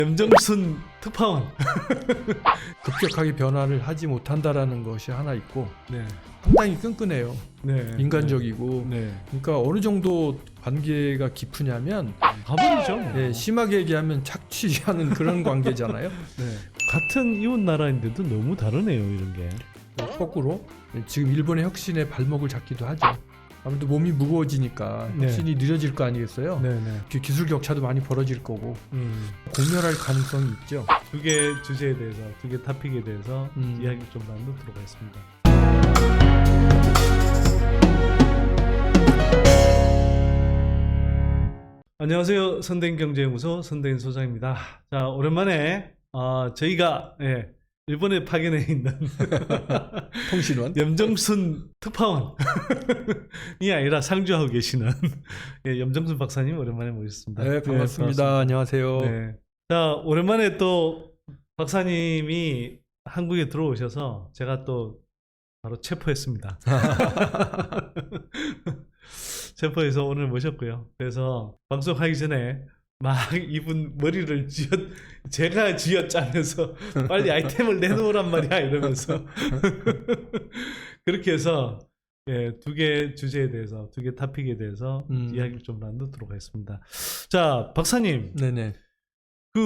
염정순 특파원. 급격하게 변화를 하지 못한다라는 것이 하나 있고 네. 상당히 끈끈해요. 네. 인간적이고. 네. 그러니까 어느 정도 관계가 깊으냐면 가버리죠. 심하게 얘기하면 착취하는 그런 관계잖아요. 네. 같은 이웃 나라인데도 너무 다르네요, 이런 게. 거꾸로 지금 일본의 혁신에 발목을 잡기도 하죠. 아무래도 몸이 무거워지니까 네. 혁신이 느려질 거 아니겠어요. 네네. 기술 격차도 많이 벌어질 거고 공멸할 가능성이 있죠. 두 개 주제에 대해서, 두 개 토픽에 대해서 이야기 좀 나누도록 하겠습니다. 안녕하세요. 선대인 경제연구소 선대인 소장입니다. 자, 오랜만에 저희가 일본에 파견해 있는 통신원 염정순 특파원이 아니라 상주하고 계시는 염정순 박사님 오랜만에 모셨습니다. 네, 반갑습니다. 안녕하세요. 네. 자, 오랜만에 또 박사님이 한국에 들어오셔서 제가 또 바로 체포했습니다. 체포해서 오늘 모셨고요. 그래서 방송하기 전에 막 이분 머리를 제가 쥐어짜면서 빨리 아이템을 내놓으란 말이야 이러면서 그렇게 해서 두 개 주제에 대해서, 두 개 토픽에 대해서 이야기를 좀 나누도록 하겠습니다. 자, 박사님. 네네.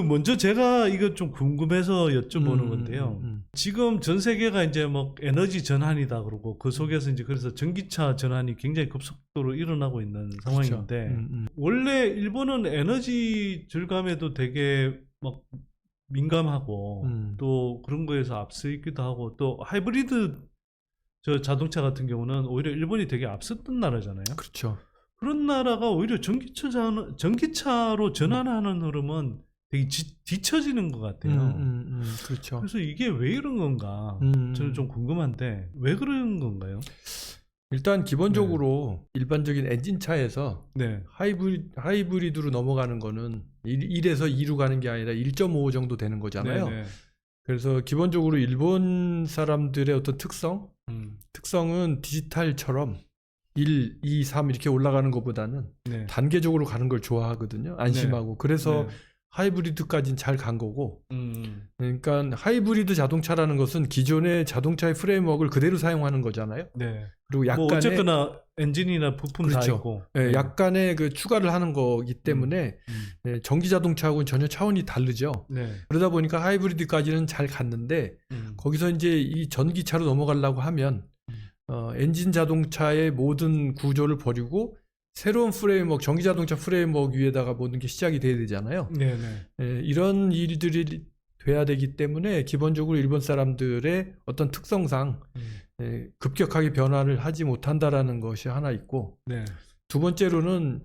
먼저 제가 이거 좀 궁금해서 여쭤보는 건데요. 지금 전 세계가 이제 뭐 에너지 전환이다 그러고 그 속에서 이제 그래서 전기차 전환이 굉장히 급속도로 일어나고 있는 상황인데 그렇죠. 원래 일본은 에너지 절감에도 되게 막 민감하고 또 그런 거에서 앞서 있기도 하고 또 하이브리드 자동차 같은 경우는 오히려 일본이 되게 앞섰던 나라잖아요. 그렇죠. 그런 나라가 오히려 전기차로 전환하는 흐름은 되게 뒤처지는 것 같아요. 그렇죠. 그래서 이게 왜 이런 건가? 저는 좀 궁금한데 왜 그런 건가요? 일단 기본적으로 일반적인 엔진차에서 네. 하이브리드로 넘어가는 거는 1에서 2로 가는 게 아니라 1.5 정도 되는 거잖아요. 네네. 그래서 기본적으로 일본 사람들의 어떤 특성은 디지털처럼 1, 2, 3 이렇게 올라가는 것보다는 네. 단계적으로 가는 걸 좋아하거든요. 안심하고. 그래서 하이브리드까지는 잘 간 거고. 그러니까 하이브리드 자동차라는 것은 기존의 자동차의 프레임워크를 그대로 사용하는 거잖아요. 네. 그리고 약간의 뭐 어쨌거나 엔진이나 부품 그렇죠. 다 있고. 네, 약간의 그 추가를 하는 거기 때문에 전기 자동차하고는 전혀 차원이 다르죠. 네. 그러다 보니까 하이브리드까지는 잘 갔는데 거기서 이제 이 전기차로 넘어가려고 하면 엔진 자동차의 모든 구조를 버리고 새로운 프레임워크, 전기자동차 프레임워크 위에다가 모든 게 시작이 돼야 되잖아요. 네네. 이런 일들이 돼야 되기 때문에 기본적으로 일본 사람들의 어떤 특성상 급격하게 변화를 하지 못한다라는 것이 하나 있고, 네. 두 번째로는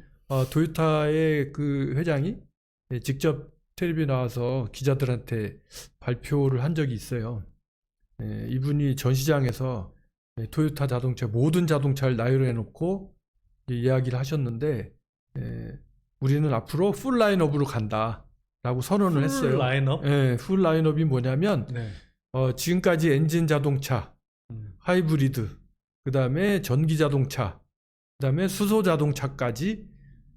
도요타의 그 회장이 직접 텔레비에 나와서 기자들한테 발표를 한 적이 있어요. 이분이 전 시장에서 토요타 자동차 모든 자동차를 나열해 놓고 이야기를 하셨는데 우리는 앞으로 풀 라인업으로 간다라고 선언을 했어요. 풀 라인업? 풀 라인업이 뭐냐면 지금까지 엔진 자동차, 하이브리드, 그 다음에 전기 자동차, 그 다음에 수소 자동차까지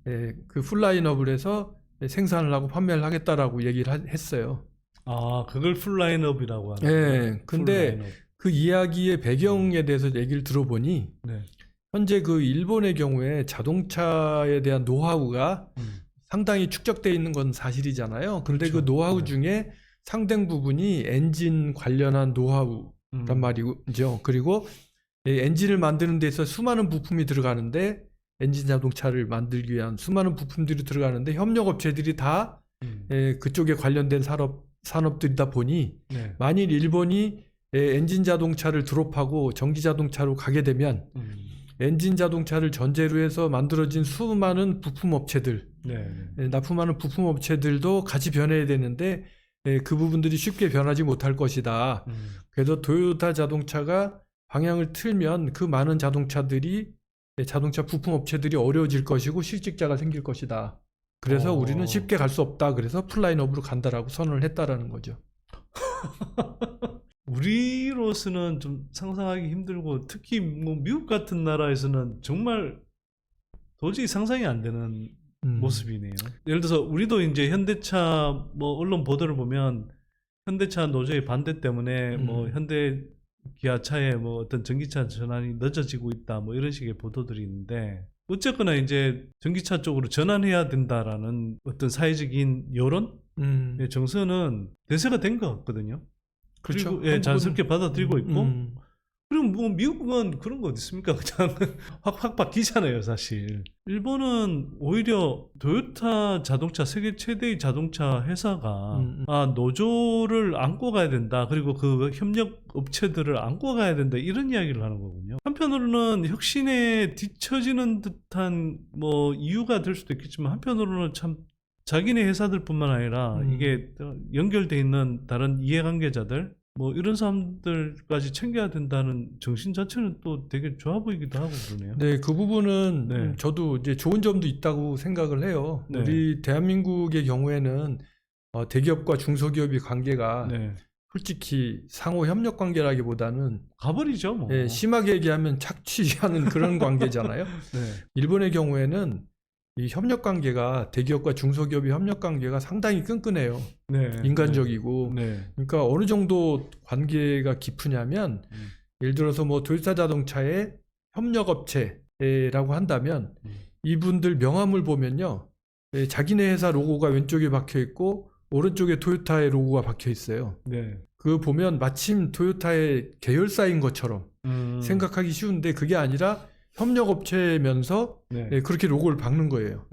그 풀 라인업을 해서 생산을 하고 판매를 하겠다라고 얘기를 했어요. 아, 그걸 풀 라인업이라고 하는. 근데 그 이야기의 배경에 대해서 얘기를 들어보니 현재 그 일본의 경우에 자동차에 대한 노하우가 상당히 축적되어 있는 건 사실이잖아요. 그런데 그렇죠. 그 노하우 중에 상당 부분이 엔진 관련한 노하우란 말이죠. 그리고 엔진을 만드는 데 있어 수많은 부품이 들어가는데 엔진 자동차를 만들기 위한 수많은 부품들이 들어가는데 협력업체들이 다 그쪽에 관련된 산업들이다 보니 만일 일본이 엔진 자동차를 드롭하고 전기 자동차로 가게 되면 엔진 자동차를 전제로 해서 만들어진 수많은 부품업체들, 납품하는 부품업체들도 같이 변해야 되는데 그 부분들이 쉽게 변하지 못할 것이다. 그래서 도요타 자동차가 방향을 틀면 그 많은 자동차 부품업체들이 어려워질 것이고 실직자가 생길 것이다. 그래서 우리는 쉽게 갈 수 없다. 그래서 풀라인업으로 간다라고 선언을 했다라는 거죠. 우리로서는 좀 상상하기 힘들고 특히 뭐 미국 같은 나라에서는 정말 도저히 상상이 안 되는 모습이네요. 예를 들어서 우리도 이제 현대차 뭐 언론 보도를 보면 현대차 노조의 반대 때문에 뭐 현대 기아차의 뭐 어떤 전기차 전환이 늦어지고 있다 뭐 이런 식의 보도들이 있는데 어쨌거나 이제 전기차 쪽으로 전환해야 된다라는 어떤 사회적인 여론, 정서는 대세가 된 것 같거든요. 그렇죠. 그리고 예, 자연스럽게 받아들이고 있고. 음. 그럼 뭐 미국은 그런 거 어디 있습니까? 그냥 확 바뀌잖아요, 사실. 일본은 오히려 토요타 자동차 세계 최대의 자동차 회사가 노조를 안고 가야 된다. 그리고 그 협력 업체들을 안고 가야 된다. 이런 이야기를 하는 거군요. 한편으로는 혁신에 뒤처지는 듯한 뭐 이유가 될 수도 있겠지만 한편으로는 참 자기네 회사들뿐만 아니라 이게 연결돼 있는 다른 이해관계자들 뭐 이런 사람들까지 챙겨야 된다는 정신 자체는 또 되게 좋아 보이기도 하고 그러네요. 네, 그 부분은 네. 저도 이제 좋은 점도 있다고 생각을 해요. 네. 우리 대한민국의 경우에는 대기업과 중소기업의 관계가 네. 솔직히 상호 협력 관계라기보다는 가버리죠, 뭐. 예, 심하게 얘기하면 착취하는 그런 관계잖아요. 네. 일본의 경우에는 이 협력 관계가 대기업과 중소기업의 협력 관계가 상당히 끈끈해요. 네. 인간적이고. 네. 그러니까 어느 정도 관계가 깊으냐면 예를 들어서 뭐 도요타 자동차의 협력업체라고 한다면 이분들 명함을 보면요. 예, 자기네 회사 로고가 왼쪽에 박혀 있고 오른쪽에 토요타의 로고가 박혀 있어요. 네. 그거 보면 마침 토요타의 계열사인 것처럼 생각하기 쉬운데 그게 아니라 협력업체면서 네. 예, 그렇게 로고를 박는 거예요.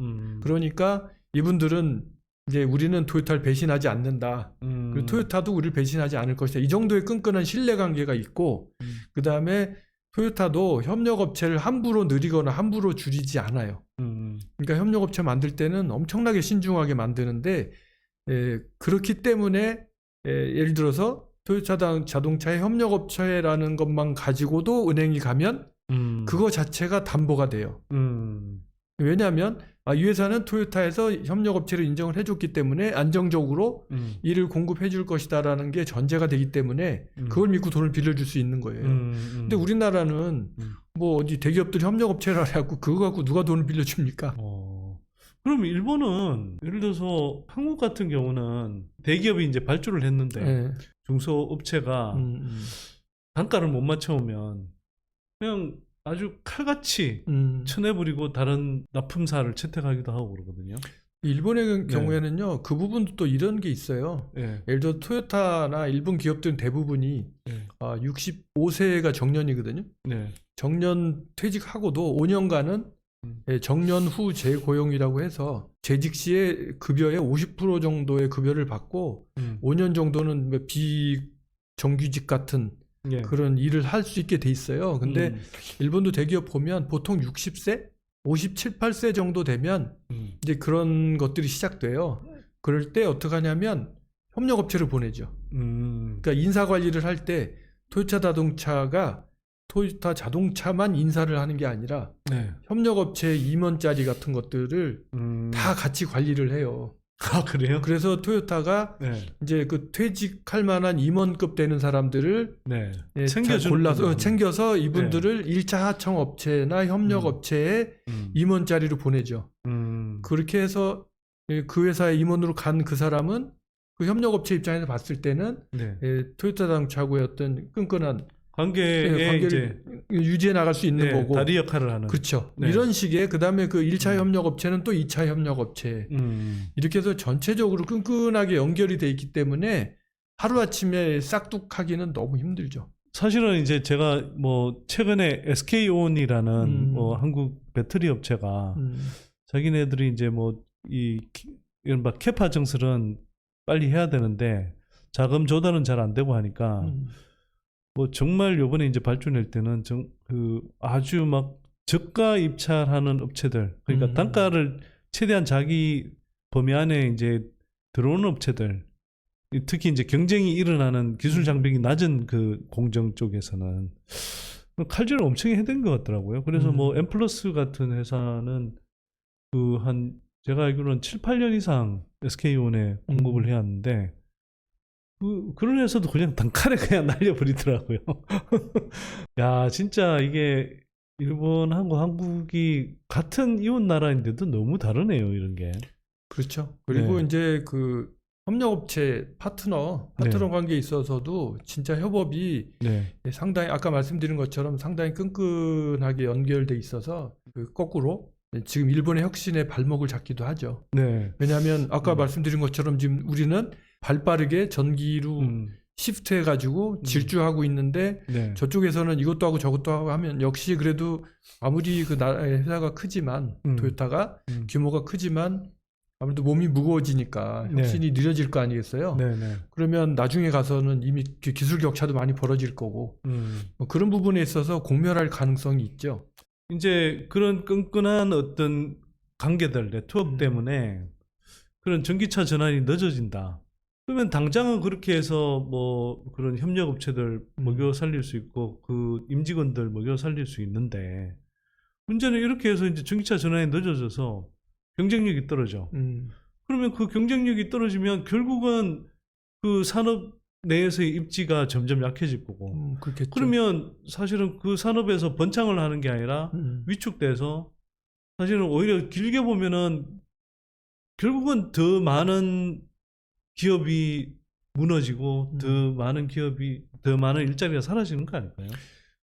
그러니까 이분들은 이제 우리는 토요타를 배신하지 않는다. 그리고 토요타도 우리를 배신하지 않을 것이다. 이 정도의 끈끈한 신뢰관계가 있고 그 다음에 토요타도 협력업체를 함부로 늘리거나 함부로 줄이지 않아요. 그러니까 협력업체 만들 때는 엄청나게 신중하게 만드는데 그렇기 때문에 예를 들어서 토요타 자동차의 협력업체라는 것만 가지고도 은행이 가면 그거 자체가 담보가 돼요. 왜냐하면 이 회사는 토요타에서 협력업체를 인정을 해줬기 때문에 안정적으로 일을 공급해 줄 것이다라는 게 전제가 되기 때문에 그걸 믿고 돈을 빌려줄 수 있는 거예요. 근데 우리나라는 뭐 어디 대기업들 협력업체라 해갖고 그거 갖고 누가 돈을 빌려줍니까? 그럼 일본은 예를 들어서 한국 같은 경우는 대기업이 이제 발주를 했는데 네. 중소업체가 단가를 못 맞춰오면 그냥 아주 칼같이 쳐내버리고 다른 납품사를 채택하기도 하고 그러거든요. 일본의 경우에는요, 그 부분도 또 이런 게 있어요. 네. 예를 들어 토요타나 일본 기업들은 대부분이 65세가 정년이거든요. 네. 정년 퇴직하고도 5년간은 정년 후 재고용이라고 해서 재직 시에 급여의 50% 정도의 급여를 받고 5년 정도는 비정규직 같은 그런 일을 할 수 있게 돼 있어요. 근데 일본도 대기업 보면 보통 60세, 57, 8세 정도 되면 이제 그런 것들이 시작돼요. 그럴 때 어떻게 하냐면 협력업체를 보내죠. 그러니까 인사 관리를 할 때 토요타 자동차가 토요타 자동차만 인사를 하는 게 아니라 협력업체 임원 자리 같은 것들을 다 같이 관리를 해요. 아, 그래요? 그래서 토요타가 이제 그 퇴직할 만한 임원급 되는 사람들을 골라서 챙겨서 이분들을 1차 하청 업체나 협력 업체에 임원 자리로 보내죠. 그렇게 해서 그 회사의 임원으로 간 그 사람은 그 협력 업체 입장에서 봤을 때는 토요타 자동차하고의 어떤 끈끈한 관계를 이제 유지해 나갈 수 있는 거고 다리 역할을 하는 그렇죠. 이런 식의 그다음에 그 1차 협력업체는 또 2차 협력업체 이렇게 해서 전체적으로 끈끈하게 연결이 돼 있기 때문에 하루아침에 싹둑하기는 너무 힘들죠. 사실은 이제 제가 뭐 최근에 SK온이라는 뭐 한국 배터리 업체가 자기네들이 이제 뭐 이 이른바 캐파 증설은 빨리 해야 되는데 자금 조달은 잘 안 되고 하니까 뭐 정말 요번에 이제 발주낼 때는 그 아주 막 저가 입찰하는 업체들 그러니까 단가를 최대한 자기 범위 안에 이제 들어오는 업체들 특히 이제 경쟁이 일어나는 기술 장벽이 낮은 그 공정 쪽에서는 칼질을 엄청 해야 된 것 같더라고요. 그래서 뭐 엠플러스 같은 회사는 그 한 제가 알기로는 7, 8년 이상 SK온에 공급을 해왔는데 그런 회사도 그냥 단칼에 그냥 날려버리더라고요. 야, 진짜 이게 일본하고 한국이 같은 이웃 나라인데도 너무 다르네요, 이런 게. 그렇죠. 그리고 네. 이제 그 협력업체 파트너 관계에 있어서도 진짜 협업이 네. 상당히 아까 말씀드린 것처럼 상당히 끈끈하게 연결돼 있어서 그 거꾸로 지금 일본의 혁신의 발목을 잡기도 하죠. 네. 왜냐하면 아까 말씀드린 것처럼 지금 우리는 발빠르게 전기로 시프트해가지고 질주하고 있는데 네. 저쪽에서는 이것도 하고 저것도 하고 하면 역시 그래도 아무리 그 회사가 크지만 토요타가 규모가 크지만 아무래도 몸이 무거워지니까 네. 혁신이 느려질 거 아니겠어요? 네. 네. 그러면 나중에 가서는 이미 기술 격차도 많이 벌어질 거고 뭐 그런 부분에 있어서 공멸할 가능성이 있죠. 이제 그런 끈끈한 어떤 관계들, 네트워크 때문에 그런 전기차 전환이 늦어진다. 그러면 당장은 그렇게 해서 뭐 그런 협력업체들 먹여 살릴 수 있고 그 임직원들 먹여 살릴 수 있는데 문제는 이렇게 해서 이제 전기차 전환이 늦어져서 경쟁력이 떨어져. 그러면 그 경쟁력이 떨어지면 결국은 그 산업 내에서의 입지가 점점 약해질 거고. 그렇겠죠. 그러면 사실은 그 산업에서 번창을 하는 게 아니라 위축돼서 사실은 오히려 길게 보면은 결국은 더 많은 기업이 무너지고 더 많은 일자리가 사라지는 거 아닐까요?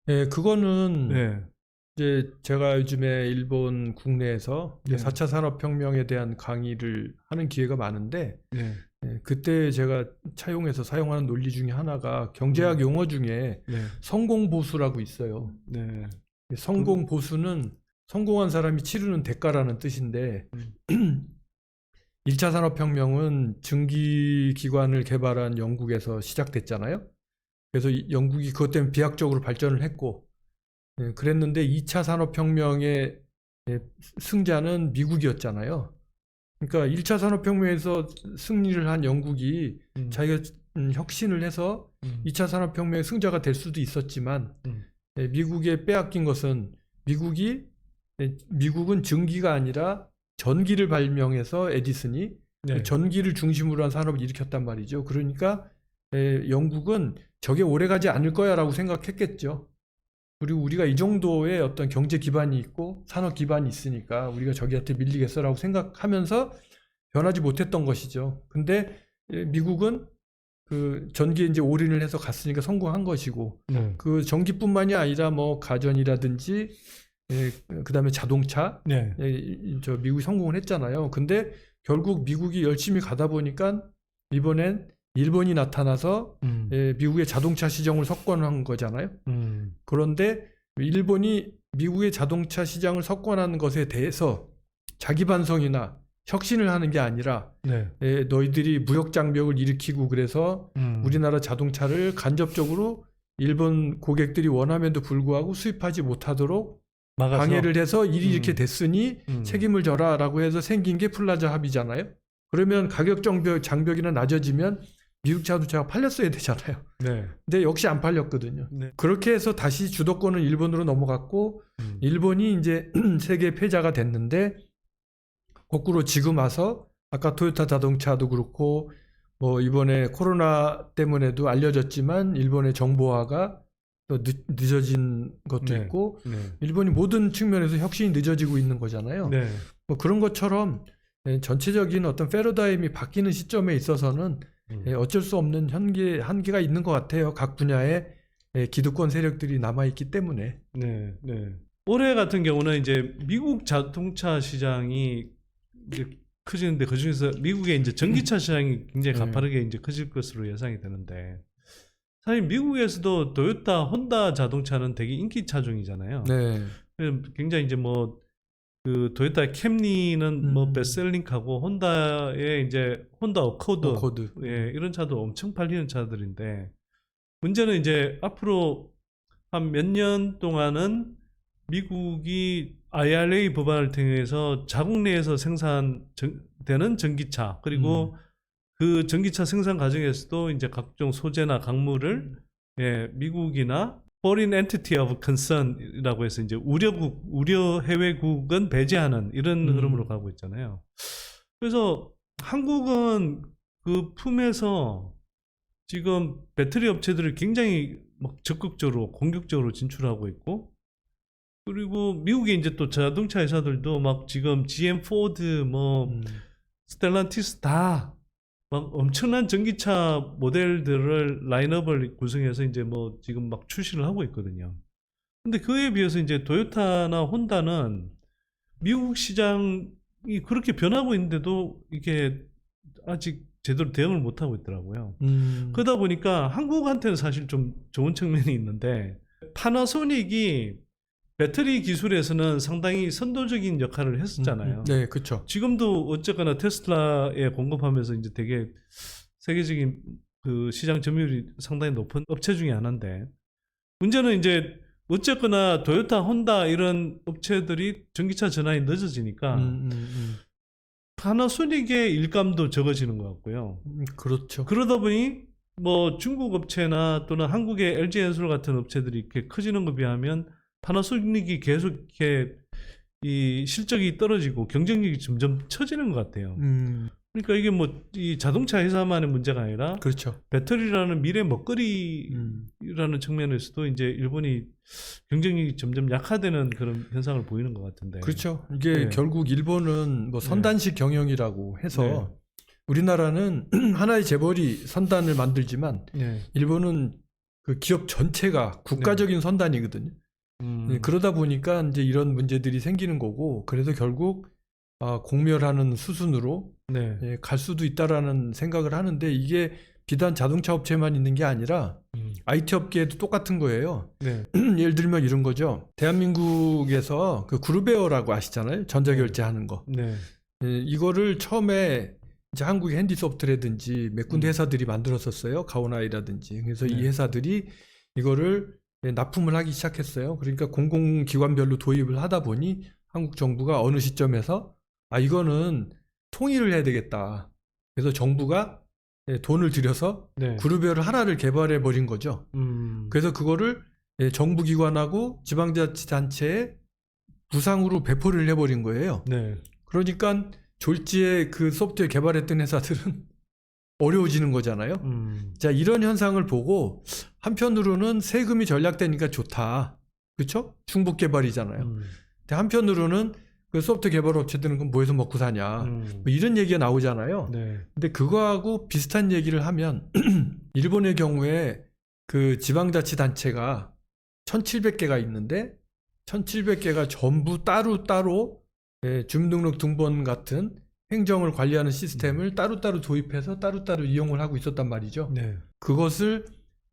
네, 그거는 네. 이제 제가 요즘에 일본 국내에서 네. 4차 산업혁명에 대한 강의를 하는 기회가 많은데 네. 그때 제가 차용해서 사용하는 논리 중에 하나가 경제학 용어 중에 네. 성공보수라고 있어요. 네. 성공보수는 성공한 사람이 치르는 대가라는 뜻인데 1차 산업혁명은 증기기관을 개발한 영국에서 시작됐잖아요. 그래서 영국이 그것 때문에 비약적으로 발전을 했고 그랬는데 2차 산업혁명의 승자는 미국이었잖아요. 그러니까 1차 산업혁명에서 승리를 한 영국이 자기가 혁신을 해서 2차 산업혁명의 승자가 될 수도 있었지만 미국에 빼앗긴 것은 미국은 증기가 아니라 전기를 발명해서 에디슨이 네. 전기를 중심으로 한 산업을 일으켰단 말이죠. 그러니까 영국은 저게 오래가지 않을 거야라고 생각했겠죠. 그리고 우리가 이 정도의 어떤 경제 기반이 있고 산업 기반이 있으니까 우리가 저기한테 밀리겠어라고 생각하면서 변하지 못했던 것이죠. 근데 미국은 그 전기에 이제 올인을 해서 갔으니까 성공한 것이고 그 전기뿐만이 아니라 뭐 가전이라든지 그다음에 자동차 저 미국이 성공을 했잖아요. 근데 결국 미국이 열심히 가다 보니까 이번엔 일본이 나타나서 미국의 자동차 시장을 석권한 거잖아요. 그런데 일본이 미국의 자동차 시장을 석권한 것에 대해서 자기 반성이나 혁신을 하는 게 아니라 너희들이 무역 장벽을 일으키고 그래서 우리나라 자동차를 간접적으로 일본 고객들이 원함에도 불구하고 수입하지 못하도록 막아서? 방해를 해서 일이 이렇게 됐으니 책임을 져라라고 해서 생긴 게 플라자 합의잖아요. 그러면 가격 장벽이나 낮아지면 미국 자동차가 팔렸어야 되잖아요. 근데 역시 안 팔렸거든요. 그렇게 해서 다시 주도권은 일본으로 넘어갔고 일본이 이제 세계 패자가 됐는데 거꾸로 지금 와서 아까 토요타 자동차도 그렇고 뭐 이번에 코로나 때문에도 알려졌지만 일본의 정보화가 또 늦어진 것도 있고 일본이 모든 측면에서 혁신이 늦어지고 있는 거잖아요. 뭐 그런 것처럼 전체적인 어떤 패러다임이 바뀌는 시점에 있어서는 어쩔 수 없는 한계가 있는 것 같아요. 각 분야의 기득권 세력들이 남아있기 때문에. 올해 같은 경우는 이제 미국 자동차 시장이 이제 커지는데 그 중에서 미국의 이제 전기차 시장이 굉장히 가파르게 이제 커질 것으로 예상이 되는데 사실 미국에서도 토요타, 혼다 자동차는 되게 인기 차종이잖아요. 굉장히 이제 뭐 그 토요타 캠리는 뭐 베스트셀링하고 혼다의 이제 혼다 어코드 이런 차도 엄청 팔리는 차들인데 문제는 이제 앞으로 한 몇 년 동안은 미국이 IRA 법안을 통해서 자국 내에서 생산되는 전기차 그리고 그 전기차 생산 과정에서도 이제 각종 소재나 강물을 미국이나 Foreign Entity of Concern이라고 해서 이제 우려 해외국은 배제하는 이런 흐름으로 가고 있잖아요. 그래서 한국은 그 품에서 지금 배터리 업체들을 굉장히 막 적극적으로 공격적으로 진출하고 있고 그리고 미국의 이제 또 자동차 회사들도 막 지금 GM, 포드, 뭐 스텔란티스 다 막 엄청난 전기차 모델들을 라인업을 구성해서 이제 뭐 지금 막 출시를 하고 있거든요. 근데 그에 비해서 이제 토요타나 혼다는 미국 시장이 그렇게 변하고 있는데도 이게 아직 제대로 대응을 못 하고 있더라고요. 그러다 보니까 한국한테는 사실 좀 좋은 측면이 있는데, 파나소닉이 배터리 기술에서는 상당히 선도적인 역할을 했었잖아요. 네, 그렇죠. 지금도 어쨌거나 테슬라에 공급하면서 이제 되게 세계적인 그 시장 점유율이 상당히 높은 업체 중에 하나인데, 문제는 이제 어쨌거나 토요타, 혼다 이런 업체들이 전기차 전환이 늦어지니까 파나소닉의 일감도 적어지는 것 같고요. 그렇죠. 그러다 보니 뭐 중국 업체나 또는 한국의 LG엔솔 같은 업체들이 이렇게 커지는 것에 비하면 파나소닉이 계속 이렇게 이 실적이 떨어지고 경쟁력이 점점 처지는 것 같아요. 그러니까 이게 뭐 이 자동차 회사만의 문제가 아니라 그렇죠. 배터리라는 미래 먹거리라는 측면에서도 이제 일본이 경쟁력이 점점 약화되는 그런 현상을 보이는 것 같은데. 그렇죠. 이게 네. 결국 일본은 뭐 선단식 경영이라고 해서 네. 우리나라는 하나의 재벌이 선단을 만들지만 네. 일본은 그 기업 전체가 국가적인 선단이거든요. 그러다 보니까 이제 이런 문제들이 생기는 거고, 그래서 결국 공멸하는 수순으로 네. 갈 수도 있다라는 생각을 하는데, 이게 비단 자동차 업체만 있는 게 아니라 IT 업계에도 똑같은 거예요. 네. 예를 들면 이런 거죠. 대한민국에서 그 그루베어라고 아시잖아요. 전자결제하는 거. 네. 이거를 처음에 이제 한국의 핸디소프트라든지 몇 군데 회사들이 만들었었어요. 가오나이라든지. 그래서 이 회사들이 이거를 납품을 하기 시작했어요. 그러니까 공공기관별로 도입을 하다 보니 한국 정부가 어느 시점에서 이거는 통일을 해야 되겠다. 그래서 정부가 돈을 들여서 네. 그루베어를 하나를 개발해 버린 거죠. 그래서 그거를 정부 기관하고 지방자치단체에 부상으로 배포를 해버린 거예요. 네. 그러니까 졸지에 그 소프트웨어 개발했던 회사들은 어려워지는 거잖아요. 자, 이런 현상을 보고 한편으로는 세금이 절약되니까 좋다. 그렇죠? 중복 개발이잖아요. 근데 한편으로는 그 소프트웨어 개발 업체들은 그럼 뭐해서 먹고 사냐. 뭐 이런 얘기가 나오잖아요. 네. 근데 그거하고 비슷한 얘기를 하면 일본의 경우에 그 지방자치단체가 1700개가 있는데 1700개가 전부 따로따로 주민등록 등본 같은 행정을 관리하는 시스템을 따로따로 도입해서 따로따로 이용을 하고 있었단 말이죠. 네. 그것을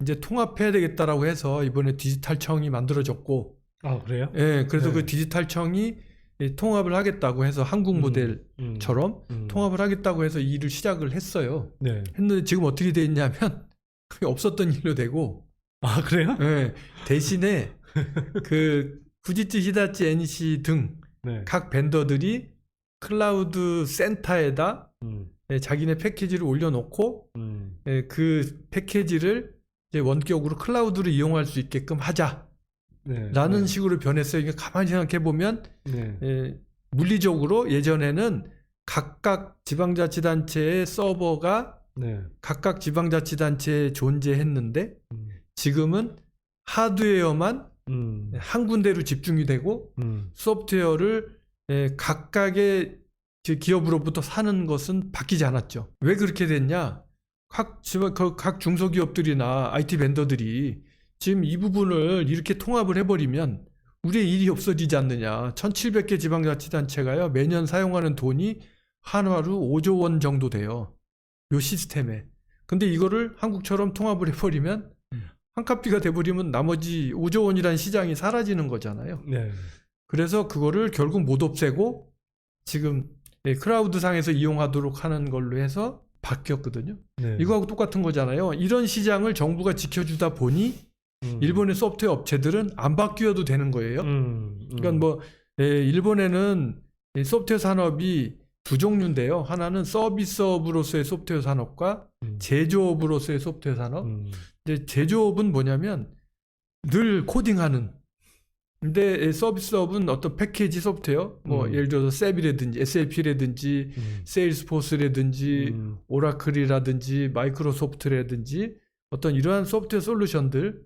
이제 통합해야 되겠다라고 해서 이번에 디지털청이 만들어졌고, 그래요? 그래서 네. 그 디지털청이 통합을 하겠다고 해서 한국 모델처럼 통합을 하겠다고 해서 이 일을 시작을 했어요. 네. 했는데 지금 어떻게 돼 있냐면 그게 없었던 일로 되고, 그래요? 대신에 그 후지츠, 히다치, NEC 등 각 벤더들이 클라우드 센터에다 자기네 패키지를 올려놓고 그 패키지를 이제 원격으로 클라우드로 이용할 수 있게끔 하자라는 식으로 변했어요. 이게 가만히 생각해 보면 물리적으로 예전에는 각각 지방자치단체의 서버가 각각 지방자치단체에 존재했는데 지금은 하드웨어만 한 군데로 집중이 되고 소프트웨어를 각각의 기업으로부터 사는 것은 바뀌지 않았죠. 왜 그렇게 됐냐? 각 중소기업들이나 IT 벤더들이 지금 이 부분을 이렇게 통합을 해버리면 우리의 일이 없어지지 않느냐. 1700개 지방자치단체가요, 매년 사용하는 돈이 한화로 5조 원 정도 돼요. 요 시스템에. 근데 이거를 한국처럼 통합을 해버리면 한값비가 돼버리면 나머지 5조 원이라는 시장이 사라지는 거잖아요. 네. 그래서 그거를 결국 못 없애고 지금 클라우드 상에서 이용하도록 하는 걸로 해서 바뀌었거든요. 네. 이거하고 똑같은 거잖아요. 이런 시장을 정부가 지켜주다 보니 일본의 소프트웨어 업체들은 안 바뀌어도 되는 거예요. 그러니까 뭐 일본에는 소프트웨어 산업이 두 종류인데요. 하나는 서비스업으로서의 소프트웨어 산업과 제조업으로서의 소프트웨어 산업. 이제 제조업은 뭐냐면 늘 코딩하는. 근데 서비스업은 어떤 패키지 소프트웨어, 뭐 예를 들어서 SAP이라든지 SAP라든지 세일스포스라든지 오라클이라든지 마이크로소프트라든지 어떤 이러한 소프트웨어 솔루션들,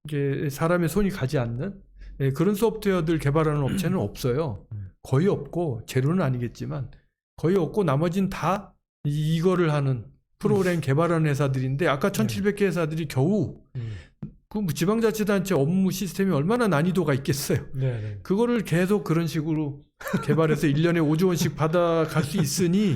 이게 사람의 손이 가지 않는 예, 그런 소프트웨어들 개발하는 업체는 없어요. 거의 없고 제로는 아니겠지만 거의 없고 나머지는 다 이거를 하는 프로그램 개발하는 회사들인데 아까 1700개 회사들이 겨우 그 지방자치단체 업무 시스템이 얼마나 난이도가 있겠어요. 네. 그거를 계속 그런 식으로 개발해서 1년에 5조 원씩 받아갈 수 있으니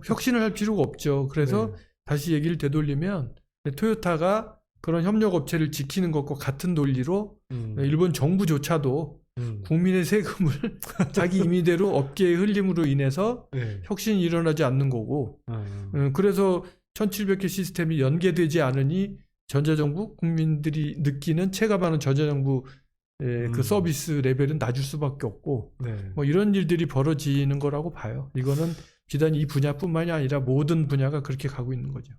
혁신을 할 필요가 없죠. 그래서 다시 얘기를 되돌리면 토요타가 그런 협력업체를 지키는 것과 같은 논리로 일본 정부조차도 국민의 세금을 자기 임의대로 업계의 흘림으로 인해서 혁신이 일어나지 않는 거고 그래서 1700개 시스템이 연계되지 않으니 전자정부 국민들이 느끼는 체감하는 전자정부 그 서비스 레벨은 낮을 수밖에 없고 뭐 이런 일들이 벌어지는 거라고 봐요. 이거는 비단 이 분야뿐만이 아니라 모든 분야가 그렇게 가고 있는 거죠.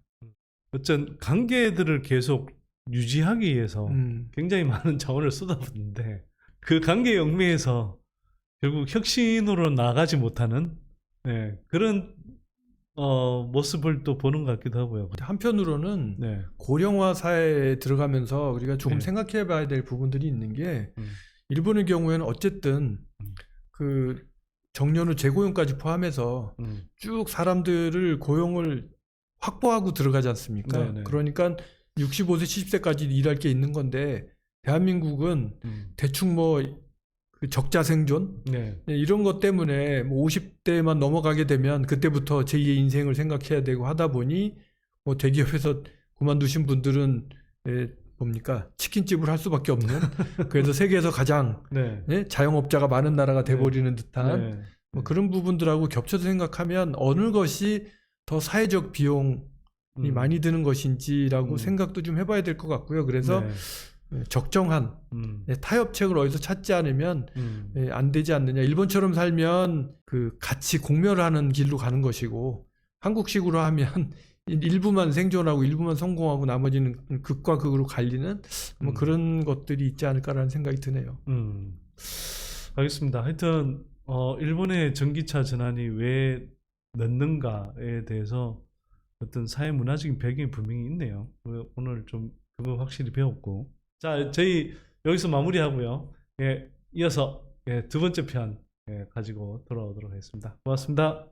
어쩐 관계들을 계속 유지하기 위해서 굉장히 많은 자원을 쏟아붓는데 그 관계 영매에서 결국 혁신으로 나가지 못하는 그런 모습을 또 보는 것 같기도 하고요. 한편으로는 고령화 사회에 들어가면서 우리가 조금 네. 생각해 봐야 될 부분들이 있는 게 일본의 경우에는 어쨌든 그 정년 후 재고용까지 포함해서 쭉 사람들을 고용을 확보하고 들어가지 않습니까? 네네. 그러니까 65세, 70세까지 일할 게 있는 건데 대한민국은 대충 뭐 그 적자 생존 이런 것 때문에 뭐 50대만 넘어가게 되면 그때부터 제2의 인생을 생각해야 되고 하다 보니 뭐 대기업에서 그만두신 분들은 뭡니까 치킨집을 할 수밖에 없는 그래서 세계에서 가장 자영업자가 많은 나라가 돼버리는 듯한 뭐 그런 부분들하고 겹쳐서 생각하면 어느 것이 더 사회적 비용이 많이 드는 것인지라고 생각도 좀 해봐야 될 것 같고요. 그래서 적정한 타협책을 어디서 찾지 않으면 안 되지 않느냐. 일본처럼 살면 그 같이 공멸하는 길로 가는 것이고 한국식으로 하면 일부만 생존하고 일부만 성공하고 나머지는 극과 극으로 갈리는 뭐 그런 것들이 있지 않을까라는 생각이 드네요. 알겠습니다. 하여튼 일본의 전기차 전환이 왜 늦는가에 대해서 어떤 사회 문화적인 배경이 분명히 있네요. 오늘 좀 그거 확실히 배웠고, 자 저희 여기서 마무리하고요. 이어서 두 번째 편 가지고 돌아오도록 하겠습니다. 고맙습니다.